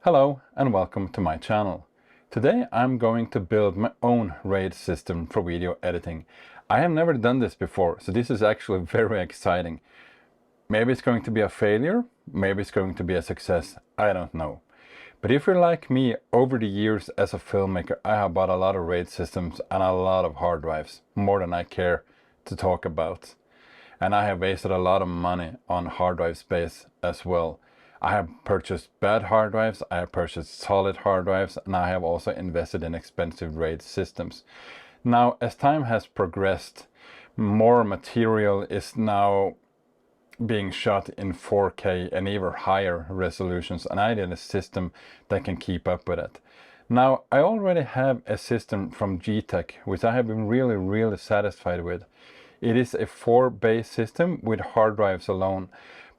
Hello and welcome to my channel. Today I'm going to build my own RAID system for video editing. I have never done this before, so this is actually very exciting. Maybe it's going to be a failure, maybe it's going to be a success, I don't know. But if you're like me, over the years as a filmmaker, I have bought a lot of RAID systems and a lot of hard drives, more than I care to talk about. And I have wasted a lot of money on hard drive space as well. I have purchased bad hard drives, I have purchased solid hard drives, and I have also invested in expensive RAID systems. Now, as time has progressed, more material is now being shot in 4K and even higher resolutions, and I need a system that can keep up with it. Now, I already have a system from G-Tech, which I have been really satisfied with. It is a 4-bay system with hard drives alone,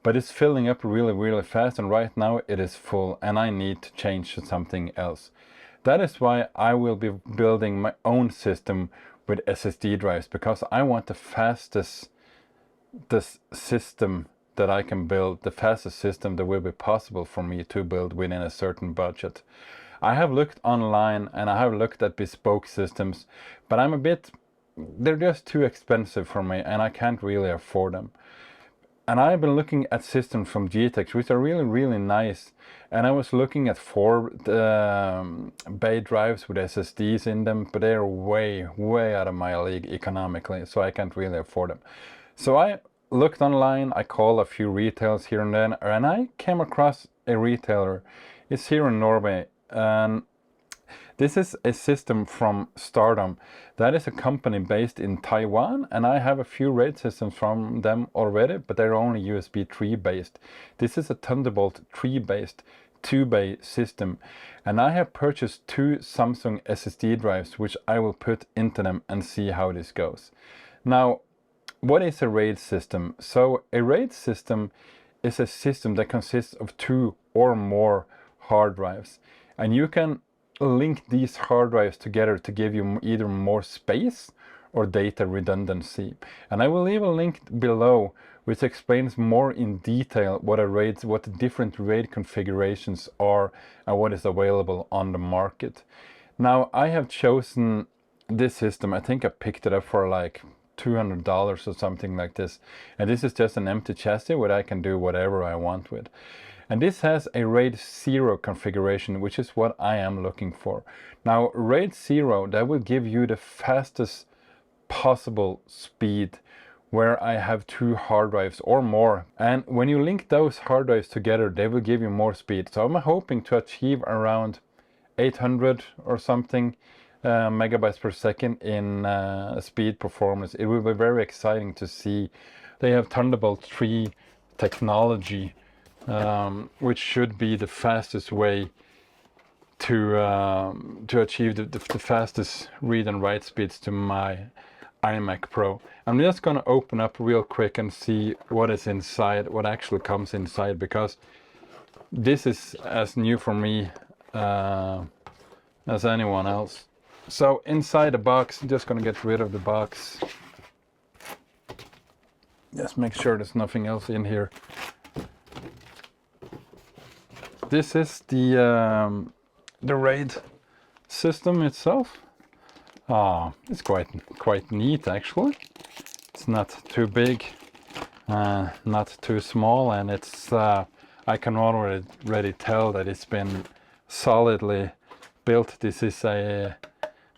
but it's filling up really fast, and right now it is full and I need to change to something else. That is why I will be building my own system with SSD drives, because I want the fastest system that I can build, the fastest system that will be possible for me to build within a certain budget. I have looked online and I have looked at bespoke systems, but they're just too expensive for me and I can't really afford them. And I've been looking at systems from G-Tech, which are really nice. And I was looking at 4-bay drives with SSDs in them, but they're way out of my league economically, so I can't really afford them. So I looked online, I called a few retailers here and then, and I came across a retailer. It's here in Norway, and this is a system from Stardom. That is a company based in Taiwan, and I have a few RAID systems from them already, but they're only USB 3 based. This is a Thunderbolt 3 based 2-bay system, and I have purchased 2 Samsung SSD drives, which I will put into them and see how this goes. Now, what is a RAID system? So a RAID system is a system that consists of 2 or more hard drives, and you can link these hard drives together to give you either more space or data redundancy. And I will leave a link below which explains more in detail what the different RAID configurations are and what is available on the market. Now, I have chosen this system. I think I picked it up for like $200 or something like this, and this is just an empty chassis where I can do whatever I want with. And this has a RAID 0 configuration, which is what I am looking for. Now, RAID 0, that will give you the fastest possible speed where I have 2 hard drives or more. And when you link those hard drives together, they will give you more speed. So I'm hoping to achieve around 800 or something megabytes per second in speed performance. It will be very exciting to see. They have Thunderbolt 3 technology, which should be the fastest way to achieve the fastest read and write speeds to my iMac Pro. I'm just going to open up real quick and see what is inside, what actually comes inside, because this is as new for me as anyone else. So inside the box, I'm just going to get rid of the box. Just make sure there's nothing else in here. This is the RAID system itself. It's quite neat actually. It's not too big, not too small, and it's I can already tell that it's been solidly built. This is a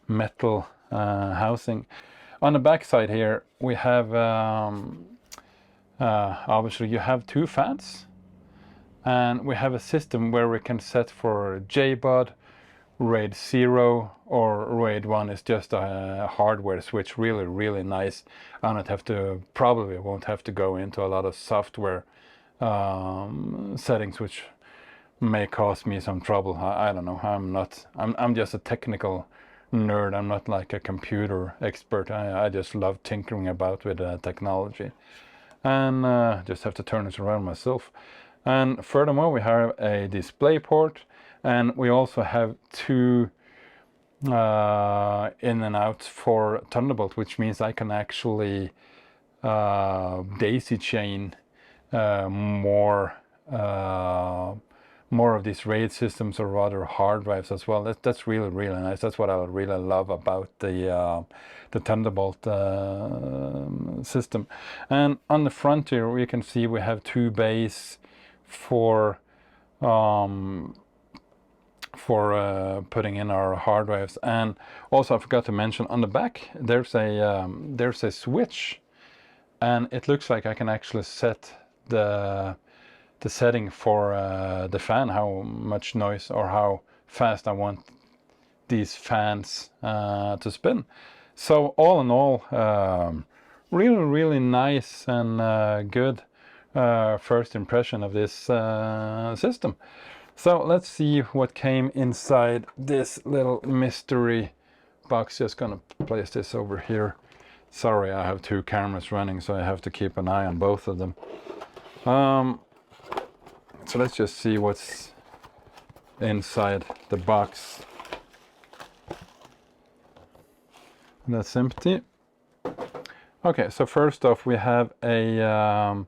metal housing. On the back side here we have obviously you have 2 fans. And we have a system where we can set for JBOD, RAID 0, or RAID 1 is just a hardware switch. Really nice. I probably won't have to go into a lot of software settings, which may cause me some trouble. I don't know. I'm just a technical nerd. I'm not like a computer expert. I just love tinkering about with technology, and just have to turn it around myself. And furthermore, we have a display port, and we also have 2 in and outs for Thunderbolt, which means I can actually daisy chain more more of these RAID systems or rather hard drives as well. That's really, really nice. That's what I really love about the Thunderbolt system. And on the front here, we can see we have two bays for putting in our hard drives. And also I forgot to mention on the back there's a switch, and it looks like I can actually set the setting for the fan, how much noise or how fast I want these fans to spin. So all in all, really, really nice and good first impression of this system. So let's see what came inside this little mystery box. Just gonna place this over here. Sorry, I have two cameras running, so I have to keep an eye on both of them. So let's just see what's inside the box. That's empty. Okay, so first off we have a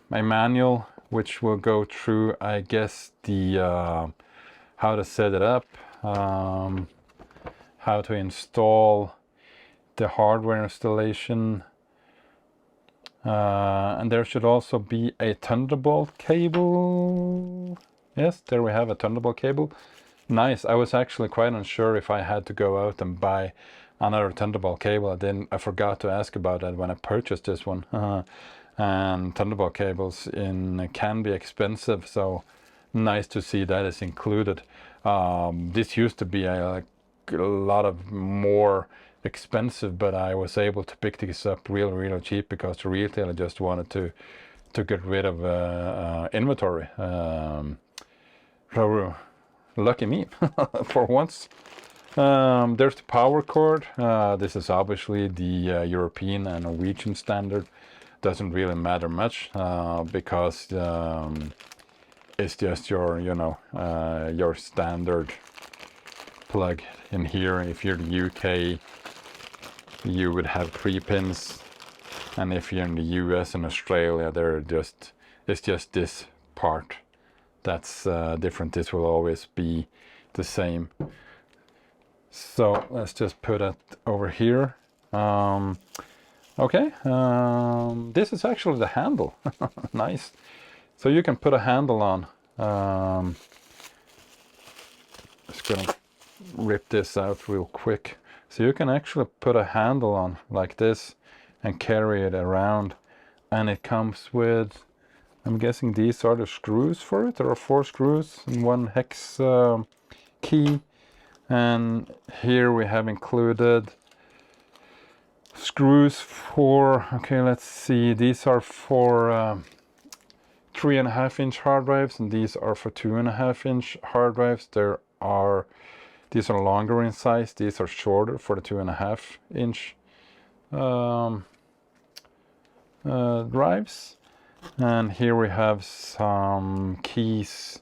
manual which will go through, I guess, the how to set it up, how to install the hardware installation, and there should also be a Thunderbolt cable. Yes, there we have a Thunderbolt cable. Nice. I was actually quite unsure if I had to go out and buy another Thunderbolt cable. I forgot to ask about that when I purchased this one. And Thunderbolt cables can be expensive, so nice to see that is included. This used to be a lot of more expensive, but I was able to pick this up really, really cheap because the retailer just wanted to get rid of inventory. So lucky me for once. There's the power cord. This is obviously the European and Norwegian standard. Doesn't really matter much because it's just your, your standard plug in here. If you're in the UK, you would have 3 pins, and if you're in the US and Australia, it's just this part that's different. This will always be the same. So let's just put it over here. Okay, this is actually the handle. Nice. So you can put a handle on. Just gonna rip this out real quick. So you can actually put a handle on like this and carry it around, and it comes with, I'm guessing these are the screws for it. There are 4 screws and 1 hex key, and here we have included screws for, okay, let's see, these are for 3.5-inch hard drives, and these are for 2.5-inch hard drives. These are longer in size, these are shorter for the 2.5-inch drives. And here we have some keys.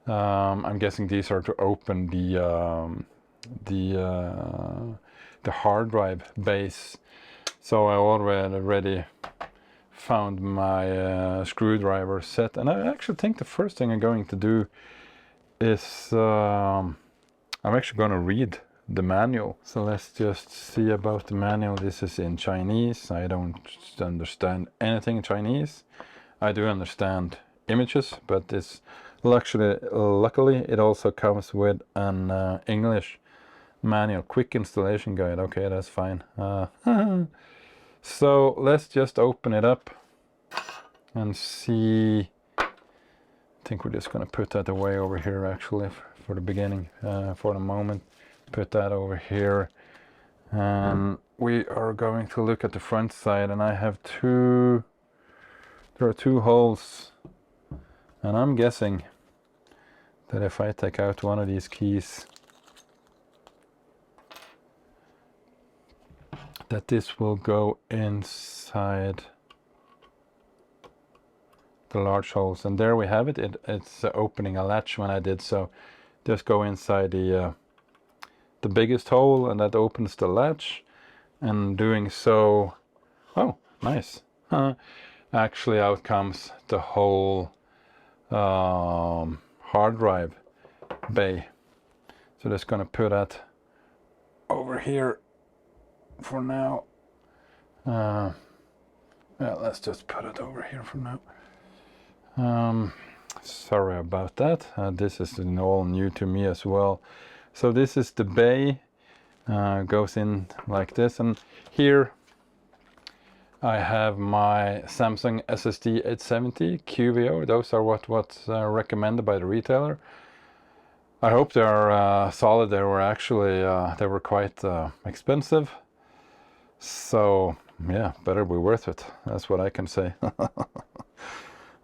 I'm guessing these are to open the hard drive base. So I already found my screwdriver set, and I actually think the first thing I'm going to do is I'm actually going to read the manual. So let's just see about the manual. This is in Chinese. I don't understand anything in Chinese. I do understand images, but it's luckily it also comes with an English manual, quick installation guide. Okay, that's fine. So let's just open it up and see. I think we're just going to put that away over here actually for the beginning, for the moment. Put that over here, and we are going to look at the front side, and I have there are 2 holes, and I'm guessing that if I take out one of these keys, that this will go inside the large holes. And there we have it. It's opening a latch when I did so. Just go inside the biggest hole, and that opens the latch. And doing so, oh, nice. Actually, out comes the whole hard drive bay. So just gonna put that over here for now. Yeah, let's just put it over here for now. Sorry about that. This is all new to me as well. So this is the bay. Goes in like this, and here I have my Samsung SSD 870 QVO. Those are what's recommended by the retailer. I hope they are solid. They were actually they were quite expensive, so yeah, better be worth it. That's what I can say.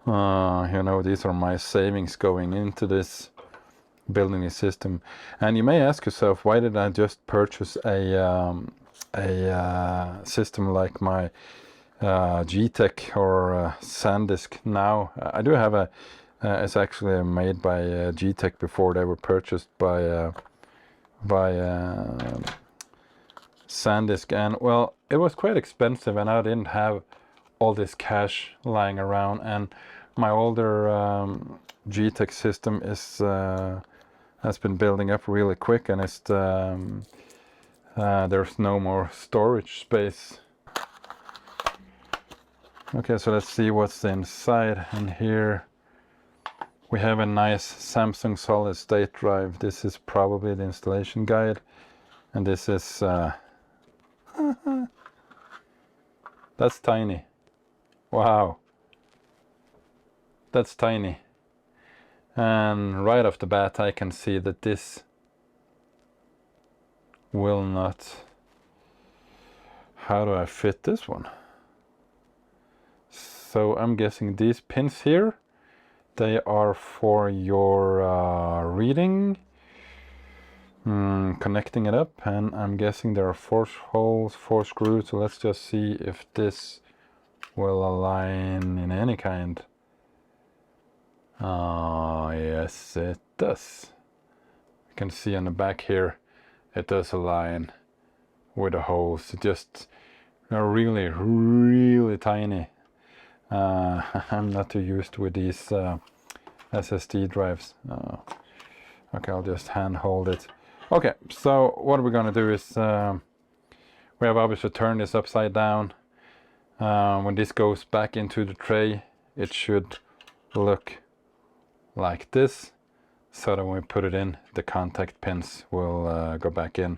You know, these are my savings going into this, building a system. And you may ask yourself, why did I just purchase a system like my G-Tech or SanDisk now? I do have a it's actually made by G-Tech before they were purchased by SanDisk, and well, it was quite expensive, and I didn't have all this cash lying around, and my older G-Tech system is has been building up really quick, and it's there's no more storage space. Okay, so let's see what's inside. And here we have a nice Samsung solid state drive. This is probably the installation guide, and this is that's tiny. Wow, that's tiny. And right off the bat I can see that this will not... How do I fit this one? So I'm guessing these pins here, they are for your reading, connecting it up, and I'm guessing there are 4 holes, 4 screws. So let's just see if this will align in any kind. Yes, it does. You can see on the back here, it does align with the holes. It just really, really tiny. I'm not too used with these SSD drives. Okay, I'll just hand hold it. Okay, so what we're gonna do is we have obviously turned this upside down. When this goes back into the tray, it should look like this, so that when we put it in, the contact pins will go back in.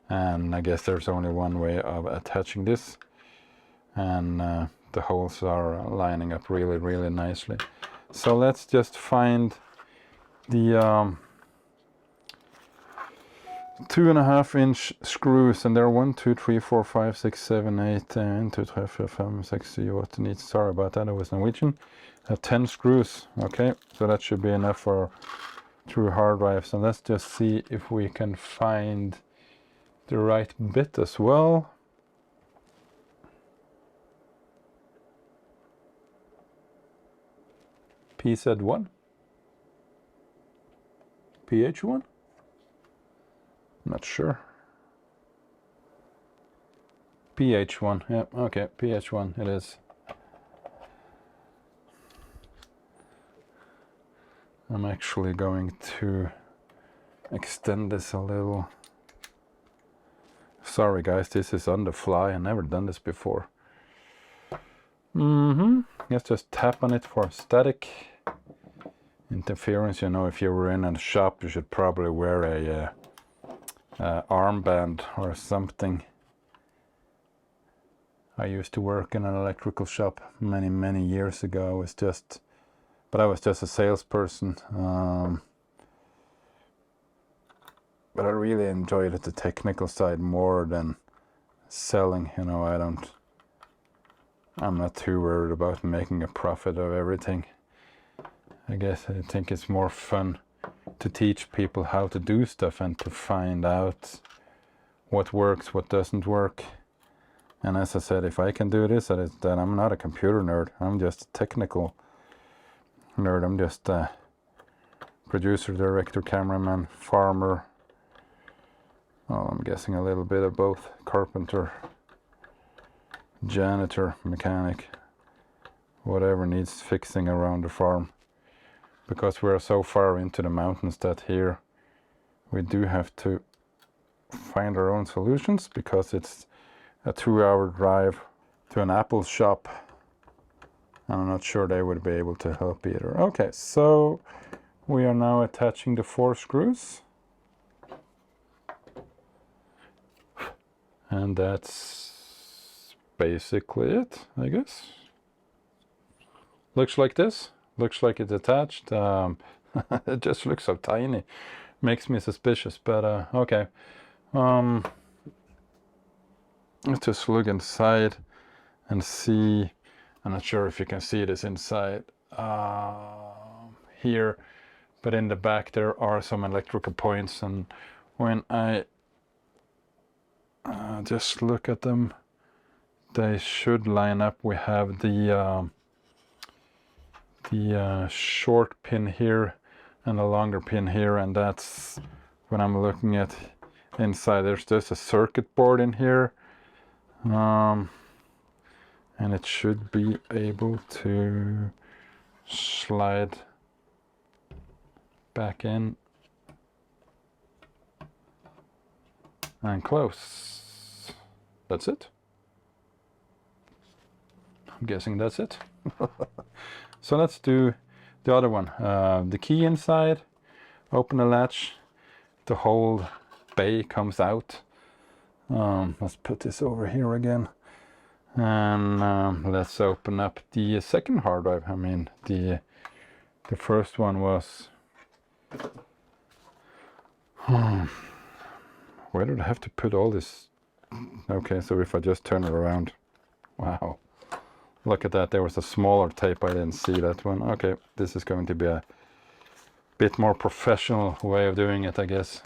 And I guess there's only one way of attaching this, and the holes are lining up really, really nicely. So let's just find the 2.5-inch screws, and there are 1, 2, 3, 4, 5, 6, 7, 8, 1, 2, 3, 4, 5, 6, 7, 8, 9. Sorry about that, it was Norwegian. 10 screws. Okay, so that should be enough for 2 hard drives. And let's just see if we can find the right bit as well. PZ1? PH1? Not sure. PH1, yeah, okay, PH1 it is. I'm actually going to extend this a little. Sorry guys, this is on the fly. I've never done this before. Let's just tap on it for static interference. You know, if you were in a shop, you should probably wear a armband or something. I used to work in an electrical shop many years ago. I was just a salesperson. But I really enjoyed the technical side more than selling. You know, I'm not too worried about making a profit of everything. I guess I think it's more fun to teach people how to do stuff and to find out what works, what doesn't work. And as I said, if I can do this, then I'm not a computer nerd. I'm just a technical nerd. I'm just a producer, director, cameraman, farmer. Well, I'm guessing a little bit of both. Carpenter, janitor, mechanic, whatever needs fixing around the farm. because we're so far into the mountains that here we do have to find our own solutions, because it's a 2-hour drive to an Apple shop. I'm not sure they would be able to help either. Okay, so we are now attaching the 4 screws. And that's basically it, I guess. Looks like this. Looks like it's attached. It just looks so tiny. Makes me suspicious, but okay. Let's just look inside and see. I'm not sure if you can see this inside here, but in the back there are some electrical points, and when I just look at them, they should line up. We have the short pin here and a longer pin here, and that's when I'm looking at inside. There's just a circuit board in here, and it should be able to slide back in and close. That's it. I'm guessing that's it. So let's do the other one. The key inside, open the latch, the whole bay comes out. Let's put this over here again. And let's open up the second hard drive. I mean, the first one was... Where did I have to put all this? Okay, so if I just turn it around. Wow. Look at that, there was a smaller tape, I didn't see that one. Okay, this is going to be a bit more professional way of doing it, I guess.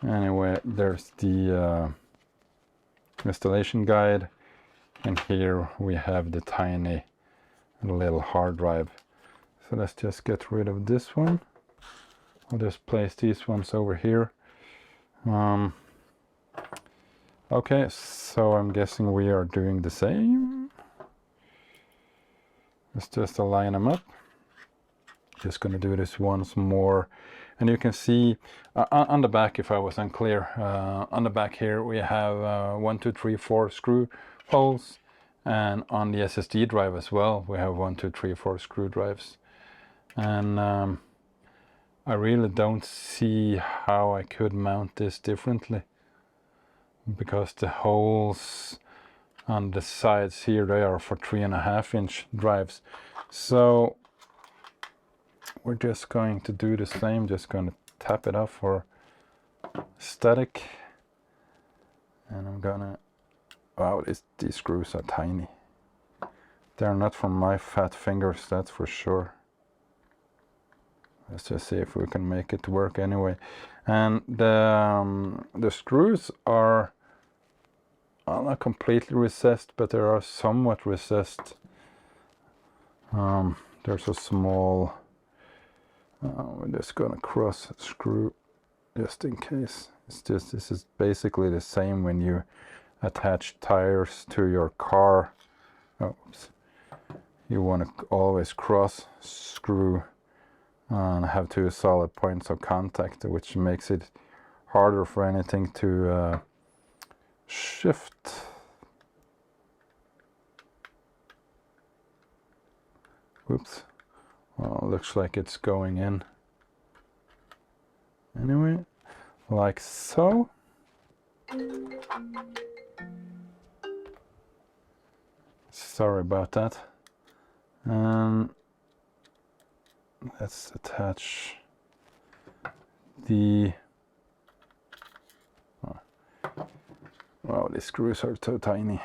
Anyway, there's the installation guide, and here we have the tiny little hard drive. So let's just get rid of this one. I'll just place these ones over here. Okay, so I'm guessing we are doing the same. Let's just align them up. Just gonna do this once more. And you can see on the back, if I was unclear, on the back here we have 1, 2, 3, 4 screw holes. And on the SSD drive as well, we have 1, 2, 3, 4 screw drives. And I really don't see how I could mount this differently, because the holes on the sides here, they are for 3.5-inch drives. So we're just going to do the same, just going to tap it off for static. And I'm gonna, wow, these screws are tiny. They're not from my fat fingers, that's for sure. Let's just see if we can make it work anyway. And the screws are not completely recessed, but they are somewhat recessed. There's a small, we're just gonna cross screw just in case. It's just, this is basically the same when you attach tires to your car. Oops. You want to always cross screw and have 2 solid points of contact, which makes it harder for anything to shift. Whoops. Well, looks like it's going in. Anyway, like so. Sorry about that. Let's attach the... Oh. Wow, these screws are so tiny.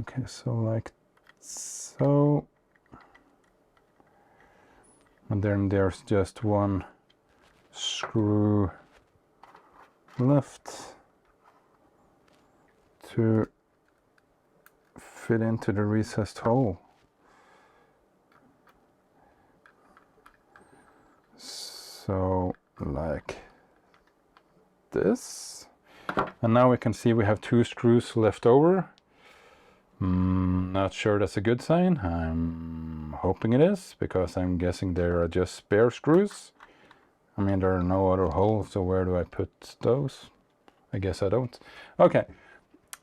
Okay, so like so. And then there's just 1 screw left to fit into the recessed hole. So like this. And now we can see we have 2 screws left over. Not sure that's a good sign. I'm hoping it is, because I'm guessing there are just spare screws. I mean, there are no other holes, so where do I put those? I guess I don't. Okay,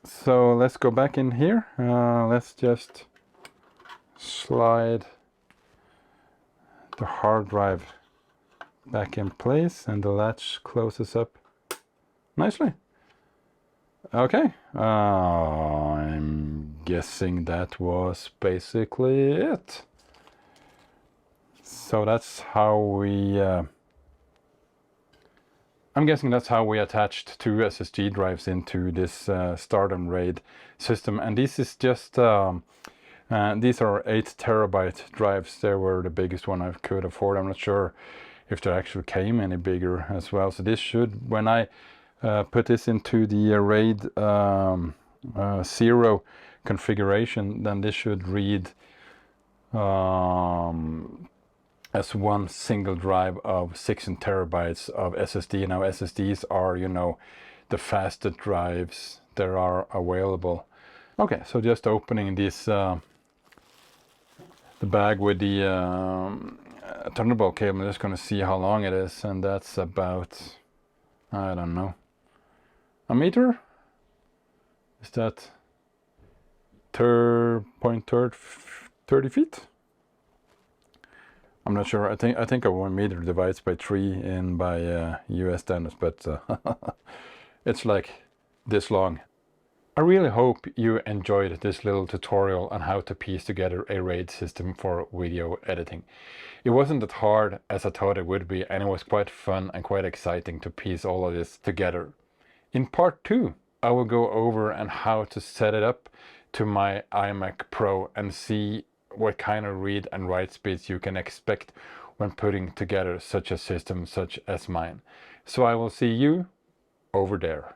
so let's go back in here. Let's just slide the hard drive back in place, and the latch closes up nicely. Okay, I'm guessing that was basically it. So that's how we I'm guessing that's how we attached 2 SSD drives into this Stardom RAID system. And this is just these are 8 terabyte drives. They were the biggest one I could afford. I'm not sure if there actually came any bigger as well. So this should, when I put this into the RAID 0 configuration, then this should read as one single drive of 16 terabytes of SSD. Now SSDs are, you know, the fastest drives that are available. Okay, so just opening this the bag with the Thunderbolt cable. I'm just going to see how long it is, and that's about, I don't know, a meter? Is that 30 feet? I'm not sure. I think a 1 meter divides by 3 in by US standards, but it's like this long. I really hope you enjoyed this little tutorial on how to piece together a RAID system for video editing. It wasn't that hard as I thought it would be, and it was quite fun and quite exciting to piece all of this together. In part 2, I will go over and how to set it up to my iMac Pro and see what kind of read and write speeds you can expect when putting together such a system such as mine. So I will see you over there.